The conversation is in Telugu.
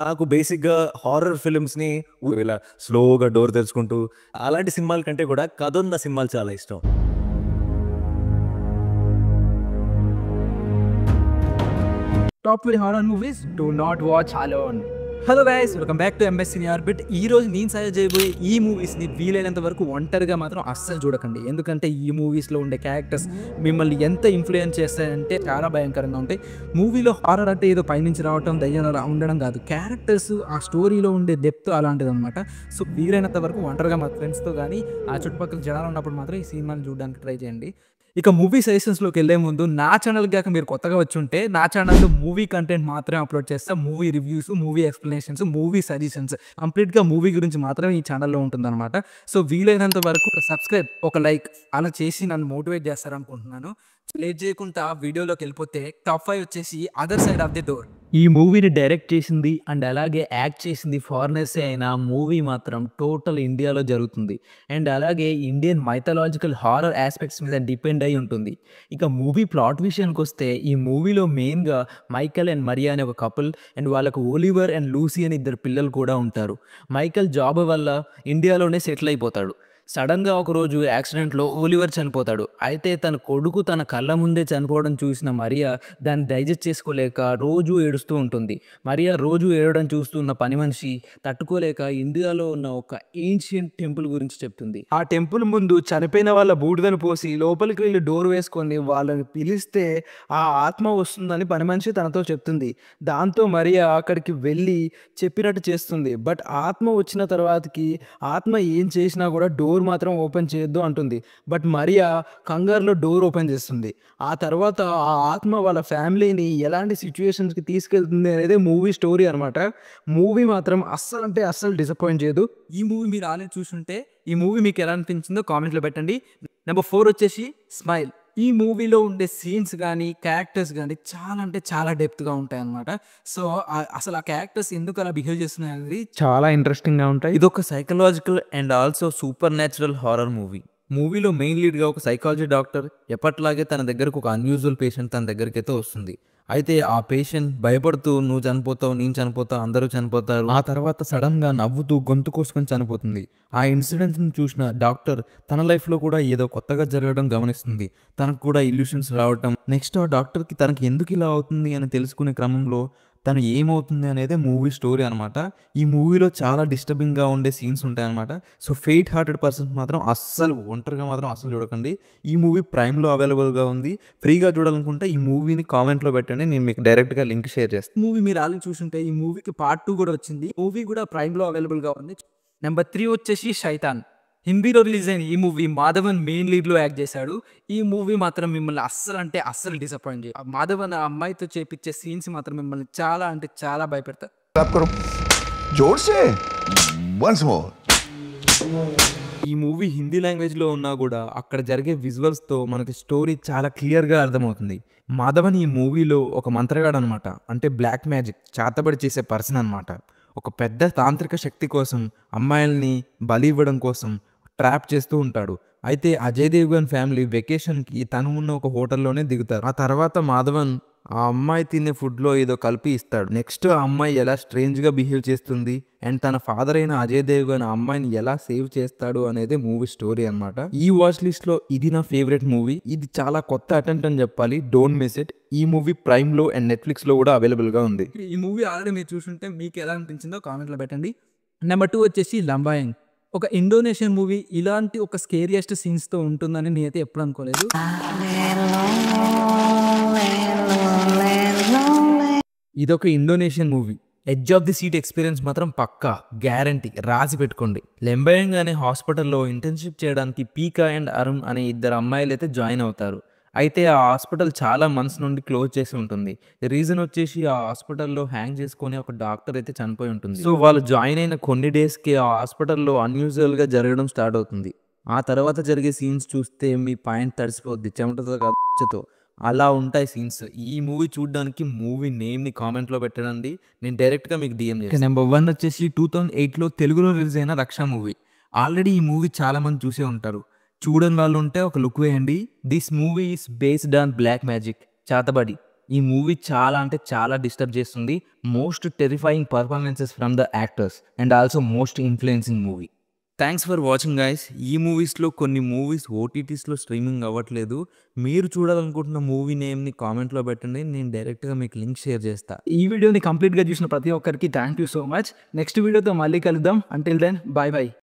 నాకు బేసిక్‌గా హారర్ ఫిల్మ్స్‌ని ఇలా స్లోగా డోర్ తెరుచుకుంటూ అలాంటి సినిమాల కంటే కూడా కథున్న సినిమాలు చాలా ఇష్టం. Top 3 horror movies do not watch alone. Hello guys, welcome back to MS in orbit. ఈ రోజు నేను సజెస్ట్ చేయబోయే ఈ మూవీస్ని వీలైనంత వరకు ఒంటరిగా మాత్రం అస్సలు చూడకండి. ఎందుకంటే ఈ మూవీస్లో ఉండే క్యారెక్టర్స్ మిమ్మల్ని ఎంత ఇన్ఫ్లుయెన్స్ చేస్తాయంటే చాలా భయంకరంగా ఉంటాయి. మూవీలో హారర్ అంటే ఏదో పైనుంచి రావటం, దయ్యాలు అలా ఉండడం కాదు. క్యారెక్టర్స్, ఆ స్టోరీలో ఉండే డెప్త్ అలాంటిది అనమాట. సో వీలైనంత వరకు ఒంటరిగా మా ఫ్రెండ్స్తో కానీ ఆ చుట్టుపక్కల జనాలు ఉన్నప్పుడు మాత్రం ఈ సినిమాని చూడడానికి ట్రై చేయండి. ఇక మూవీ సజెషన్స్లోకి వెళ్ళే ముందు నా ఛానల్ గాక మీరు కొత్తగా వచ్చి ఉంటే నా ఛానల్లో మూవీ కంటెంట్ మాత్రమే అప్లోడ్ చేస్తా. Movie reviews, movie explanations, movie suggestions కంప్లీట్గా మూవీ గురించి మాత్రమే ఈ ఛానల్లో ఉంటుందన్నమాట. సో వీలైనంత వరకు ఒక సబ్స్క్రైబ్, ఒక లైక్ అలా చేసి నన్ను మోటివేట్ చేస్తారనుకుంటున్నాను. లేట్ చేయకుండా వీడియోలోకి వెళ్ళిపోతే టాప్ 5 వచ్చేసి other side of the door. ఈ మూవీని డైరెక్ట్ చేసింది అండ్ అలాగే యాక్ట్ చేసింది ఫారినర్సే అయినా మూవీ మాత్రం టోటల్ ఇండియాలో జరుగుతుంది. అండ్ అలాగే ఇండియన్ మైథలాజికల్ హారర్ ఆస్పెక్ట్స్ మీద డిపెండ్ అయి ఉంటుంది. ఇక మూవీ ప్లాట్ విషయానికి వస్తే ఈ మూవీలో మెయిన్గా మైకల్ అండ్ మరియా అనే ఒక కపుల్ అండ్ వాళ్ళకు ఓలివర్ అండ్ లూసీ అని 2 పిల్లలు కూడా ఉంటారు. మైకల్ జాబ్ వల్ల ఇండియాలోనే సెటిల్ అయిపోతాడు. సడన్గా ఒకరోజు యాక్సిడెంట్లో ఓలివర్ చనిపోతాడు. అయితే తన కొడుకు తన కళ్ళ ముందే చనిపోవడం చూసిన మరియా దాన్ని డైజెస్ట్ చేసుకోలేక రోజు ఏడుస్తూ ఉంటుంది. మరియా రోజు ఏడవడం చూస్తున్న పని మనిషి తట్టుకోలేక ఇండియాలో ఉన్న ఒక ఏన్షియంట్ టెంపుల్ గురించి చెప్తుంది. ఆ టెంపుల్ ముందు చనిపోయిన వాళ్ళ బూడిదను పోసి లోపలికి వెళ్ళి డోర్ వేసుకొని వాళ్ళని పిలిస్తే ఆ ఆత్మ వస్తుందని పని మనిషి తనతో చెప్తుంది. దాంతో మరియా అక్కడికి వెళ్ళి చెప్పినట్టు చేస్తుంది. బట్ ఆత్మ వచ్చిన తర్వాతకి ఆత్మ ఏం చేసినా కూడా డోర్ మాత్రం ఓపెన్ చేయొద్దు అంటుంది. బట్ మరియా కంగారులో డోర్ ఓపెన్ చేస్తుంది. ఆ తర్వాత ఆ ఆత్మ వాళ్ళ ఫ్యామిలీని ఎలాంటి సిచ్యువేషన్స్కి తీసుకెళ్తుంది అనేది మూవీ స్టోరీ అనమాట. మూవీ మాత్రం అస్సలు అంటే అస్సలు డిసప్పాయింట్ చేయదు. ఈ మూవీ మీరు ఆల్రెడీ చూసుంటే ఈ మూవీ మీకు ఎలా అనిపించిందో కామెంట్లో పెట్టండి. నెంబర్ 4 వచ్చేసి స్మైల్. ఈ మూవీలో ఉండే సీన్స్ కానీ క్యారెక్టర్స్ కానీ చాలా అంటే చాలా డెప్త్గా ఉంటాయి అన్నమాట. సో అసలు ఆ క్యారెక్టర్స్ ఎందుకు అలా బిహేవ్ చేస్తున్నాయి అనేది చాలా ఇంట్రెస్టింగ్గా ఉంటాయి. ఇది ఒక psychological and also super natural horror movie. మూవీలో మెయిన్ లీడ్గా ఒక సైకాలజీ డాక్టర్ ఎప్పట్లాగే తన దగ్గరకు ఒక అన్యూజువల్ పేషెంట్ తన దగ్గరికి అయితే వస్తుంది. అయితే ఆ పేషెంట్ భయపడుతూ నువ్వు చనిపోతావు, నేను చనిపోతా, అందరూ చనిపోతారు, ఆ తర్వాత సడన్గా నవ్వుతూ గొంతు కోసుకొని చనిపోతుంది. ఆ ఇన్సిడెంట్స్ని చూసిన డాక్టర్ తన లైఫ్లో కూడా ఏదో కొత్తగా జరగడం గమనిస్తుంది. తనకు కూడా ఇల్యూషన్స్ రావటం, నెక్స్ట్ ఆ డాక్టర్కి తనకి ఎందుకు ఇలా అవుతుంది అని తెలుసుకునే క్రమంలో తను ఏమవుతుంది అనేది మూవీ స్టోరీ అనమాట. ఈ మూవీలో చాలా డిస్టర్బింగ్గా ఉండే సీన్స్ ఉంటాయి అనమాట. సో ఫెయిట్ హార్టెడ్ పర్సన్స్ మాత్రం అస్సలు ఒంటరిగా మాత్రం అస్సలు చూడకండి. ఈ మూవీ ప్రైమ్లో అవైలబుల్గా ఉంది. ఫ్రీగా చూడాలనుకుంటే ఈ మూవీని కామెంట్లో పెట్టండి, నేను మీకు డైరెక్ట్గా లింక్ షేర్ చేస్తాను. మూవీ మీరు ఆల్రెడీ చూసుంటే ఈ మూవీకి పార్ట్ 2 కూడా వచ్చింది. మూవీ కూడా ప్రైమ్లో అవైలబుల్గా ఉంది. నెంబర్ 3 వచ్చేసి శైతాన్. హిందీలో రిలీజ్ అయిన ఈ మూవీ మాధవన్ మెయిన్ లీడ్లో యాక్ట్ చేశాడు. ఈ మూవీ మాత్రం మిమ్మల్ని అస్సలు అంటే అస్సలు డిసప్పాయింట్ చేయదు. మాధవన్ ఆ అమ్మాయితో చేపించే సీన్స్ మాత్రం మిమ్మల్ని చాలా అంటే చాలా భయపెడతారు. जोर से once more. ఈ మూవీ హిందీ లాంగ్వేజ్లో ఉన్నా కూడా అక్కడ జరిగే విజువల్స్తో మనకి స్టోరీ చాలా క్లియర్గా అర్థమవుతుంది. మాధవన్ ఈ మూవీలో ఒక మంత్రగాడు అనమాట. అంటే బ్లాక్ మ్యాజిక్ చేతబడి చేసే పర్సన్ అనమాట. ఒక పెద్ద తాంత్రిక శక్తి కోసం అమ్మాయిల్ని బలి ఇవ్వడం కోసం ట్రాప్ చేస్తూ ఉంటాడు. అయితే అజయ్ దేవ్గన్ ఫ్యామిలీ వెకేషన్కి తను ఉన్న ఒక హోటల్లోనే దిగుతారు. ఆ తర్వాత మాధవన్ ఆ అమ్మాయి తినే ఫుడ్లో ఏదో కలిపి ఇస్తాడు. నెక్స్ట్ ఆ అమ్మాయి ఎలా స్ట్రేంజ్గా బిహేవ్ చేస్తుంది అండ్ తన ఫాదర్ అయిన అజయ్ దేవ్గన్ ఆ అమ్మాయిని ఎలా సేవ్ చేస్తాడు అనేది మూవీ స్టోరీ అనమాట. ఈ వాచ్ లిస్ట్లో ఇది నా ఫేవరెట్ మూవీ. ఇది చాలా కొత్త అటెంప్ట్ అని చెప్పాలి. Don't miss it. ఈ మూవీ ప్రైమ్లో అండ్ నెట్ఫ్లిక్స్లో కూడా అవైలబుల్గా ఉంది. ఈ మూవీ ఆల్రెడీ మీరు చూసుంటే మీకు ఎలా అనిపించిందో కామెంట్లో పెట్టండి. నెంబర్ 2 వచ్చేసి లంబాయంగ్. ఒక ఇండోనేషియన్ మూవీ. ఇలాంటి ఒక స్కేరియస్ట్ సీన్స్తో ఉంటుందని నేనైతే ఎప్పుడు అనుకోలేదు. ఇదొక Indonesian movie. Edge of the seat experience మాత్రం పక్కా గ్యారంటీ, రాసి పెట్టుకోండి. లెంబాయంగ్ అనే హాస్పిటల్లో ఇంటర్న్షిప్ చేయడానికి పీకా అండ్ అరుణ్ అనే 2 అమ్మాయిలు అయితే జాయిన్ అవుతారు. అయితే ఆ హాస్పిటల్ చాలా మంత్స్ నుండి క్లోజ్ చేసి ఉంటుంది. రీజన్ వచ్చేసి ఆ హాస్పిటల్లో హ్యాంగ్ చేసుకొని ఒక డాక్టర్ అయితే చనిపోయి ఉంటుంది. సో వాళ్ళు జాయిన్ అయిన కొన్ని డేస్కి ఆ హాస్పిటల్లో అన్యూజువల్గా జరగడం స్టార్ట్ అవుతుంది. ఆ తర్వాత జరిగే సీన్స్ చూస్తే మీ పాయింట్ తడిసిపోద్ది, చెమటతో కాదు, అలా ఉంటాయి సీన్స్. ఈ మూవీ చూడడానికి మూవీ నేమ్ని కామెంట్లో పెట్టండి, నేను డైరెక్ట్గా మీకు డిఎం చేస్తాను. నెంబర్ 1 వచ్చేసి 2008లో తెలుగులో రిలీజ్ అయిన రక్ష మూవీ. ఆల్రెడీ ఈ మూవీ చాలామంది చూసే ఉంటారు. చూడని వాళ్ళు ఉంటే ఒక లుక్ వేయండి. This movie is based on black magic, చేతబడి. ఈ మూవీ చాలా అంటే చాలా డిస్టర్బ్ చేస్తుంది. Most terrifying performances from the actors and also most influencing movie. Thanks for watching guys. ఈ మూవీస్లో కొన్ని మూవీస్ ఓటీటీస్లో స్ట్రీమింగ్ అవ్వట్లేదు. మీరు చూడాలనుకుంటున్న మూవీ నేమ్ని కామెంట్లో పెట్టండి, నేను డైరెక్ట్గా మీకు లింక్ షేర్ చేస్తా. ఈ వీడియోని కంప్లీట్గా చూసిన ప్రతి ఒక్కరికి thank you so much. Next వీడియోతో మళ్ళీ కలుద్దాం. Until then bye bye.